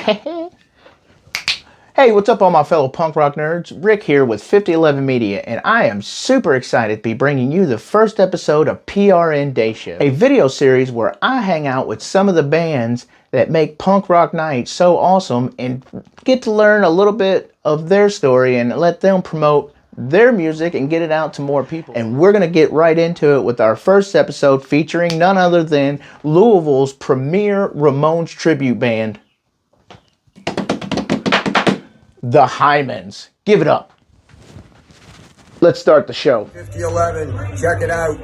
Hey, what's up all my fellow punk rock nerds? Rick here with 5011 Media, and I am super excited to be bringing you the first episode of PRN Dayshift, a video series where I hang out with some of the bands that make punk rock nights so awesome and get to learn a little bit of their story and let them promote their music and get it out to more people. And we're going to get right into it with our first episode featuring none other than Louisville's premier Ramones Tribute band, the Hymans. Give it up. Let's start the show. 5011, check it out.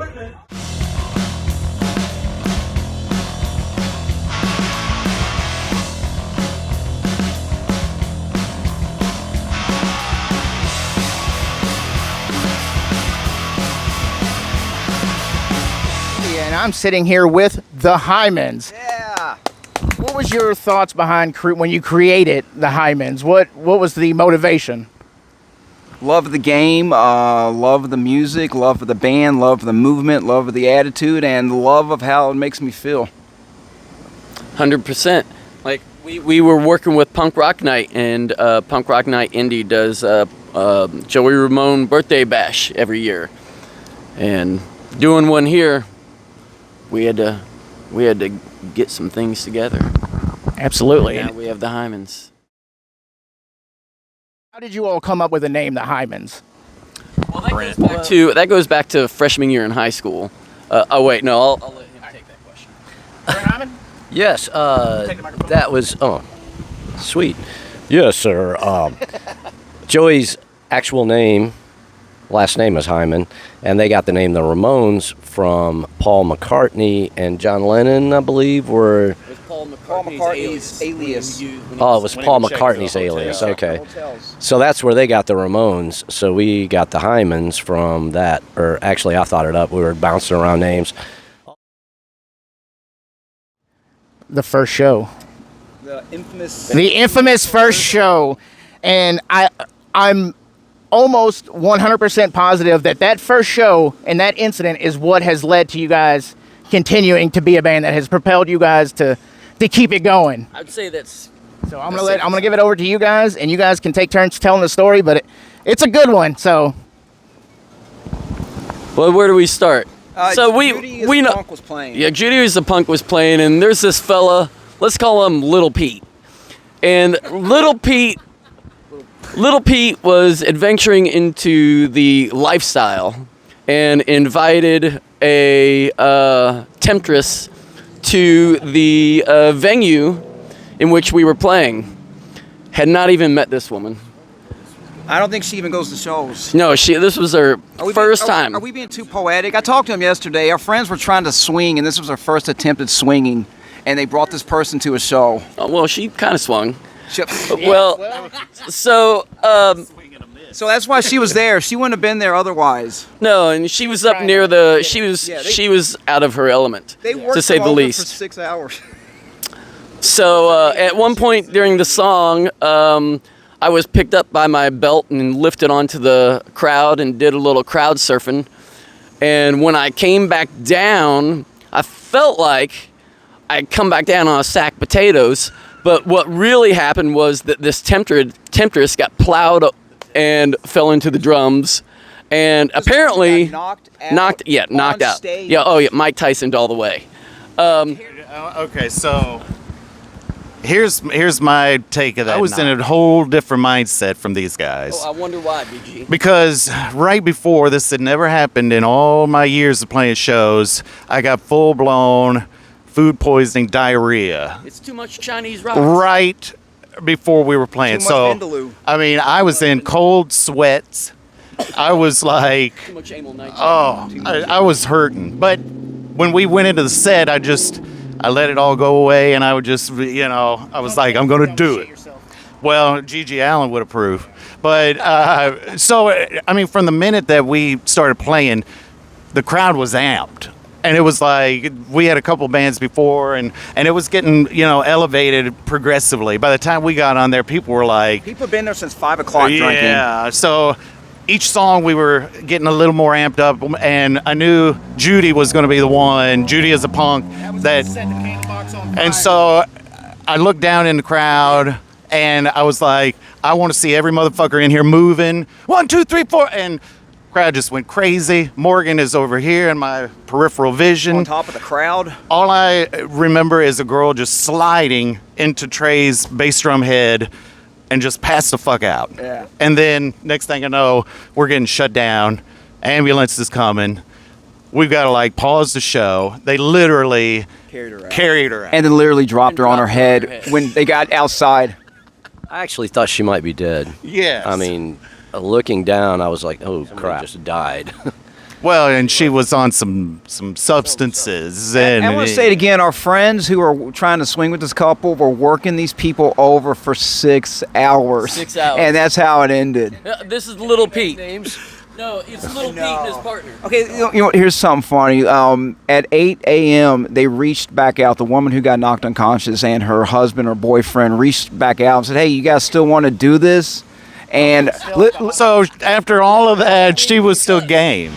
And I'm sitting here with the Hymans. Yeah. What was your thoughts behind when you created the Hymans? What was the motivation? Love the game, love the music, love the band, love the movement, love the attitude, and love of how it makes me feel. 100%. Like we were working with Punk Rock Night, and Punk Rock Night Indy does Joey Ramone birthday bash every year, and doing one here, we had to get some things together. Absolutely. Now we have the Hymans. How did you all come up with the name the Hymans? Well, that goes back to freshman year in high school. I'll let him take that question. Hyman? Yes, that was, sweet. Yes, sir. Joey's actual name, last name is Hyman, and they got the name the Ramones from Paul McCartney and John Lennon, I believe, were... It was Paul McCartney's alias. Oh, it was Paul McCartney's alias, okay. So that's where they got the Ramones, so we got the Hymans from that, or actually I thought it up, we were bouncing around names. The first show. The infamous first show. And I'm almost 100% positive that first show and that incident is what has led to you guys continuing to be a band that has propelled you guys to keep it going. I'd say that's... So I'm gonna give it over to you guys, and you guys can take turns telling the story, but it's a good one. So, well, where do we start? Judy as we know. Punk was playing. Yeah, Judy as the Punk was playing, and there's this fella. Let's call him Little Pete. And Little Pete was adventuring into the lifestyle and invited a temptress to the venue in which we were playing. Had not even met this woman. I don't think she even goes to shows. No, this was her first time. Are we being too poetic? I talked to him yesterday. Our friends were trying to swing, and this was her first attempt at swinging, and they brought this person to a show. Oh, well, she kind of swung. So that's why she was there. She wouldn't have been there otherwise. No, and she was up near the. She was out of her element, to say the least. For 6 hours. So at one point during the song, I was picked up by my belt and lifted onto the crowd and did a little crowd surfing. And when I came back down, I felt like I'd come back down on a sack of potatoes. But what really happened was that this temptress got plowed up and fell into the drums, and apparently knocked out. Stage. Yeah, oh yeah, Mike Tyson'd all the way. Okay, so here's my take of that. I was in a whole different mindset from these guys. Oh, I wonder why, BG. Because right before this had never happened in all my years of playing shows, I got full-blown food poisoning, diarrhea. It's too much Chinese rice. Right before we were playing. Too much Vindaloo. I mean, I was in cold sweats. I was like, too much amyl nitrate. I was hurting. But when we went into the set, I let it all go away, and I would just, I was like, I'm going to do it. Well, Gigi Allen would approve. But, from the minute that we started playing, the crowd was amped. And it was like, we had a couple bands before, and it was getting, elevated progressively. By the time we got on there, people were like... People have been there since 5 o'clock drinking. Yeah, so each song we were getting a little more amped up, and I knew Judy was going to be the one. Judy is a punk. And so I looked down in the crowd, and I was like, I want to see every motherfucker in here moving. 1, 2, 3, 4, and crowd just went crazy. Morgan is over here in my peripheral vision. On top of the crowd. All I remember is a girl just sliding into Trey's bass drum head and just passed the fuck out. Yeah. And then next thing I know, we're getting shut down. Ambulance is coming. We've got to like pause the show. They literally carried her out. And then literally dropped her on her head when they got outside. I actually thought she might be dead. Yes. I mean, looking down, I was like, oh, crap. Just died. Well, and she was on some substances. And I want to say it again, our friends who are trying to swing with this couple were working these people over for 6 hours. 6 hours. And that's how it ended. This is Little Pete. No, it's Little Pete and his partner. Okay, you know, here's something funny. At 8 a.m., they reached back out. The woman who got knocked unconscious and her husband or boyfriend reached back out and said, hey, you guys still want to do this? And so after all of that, she was still game.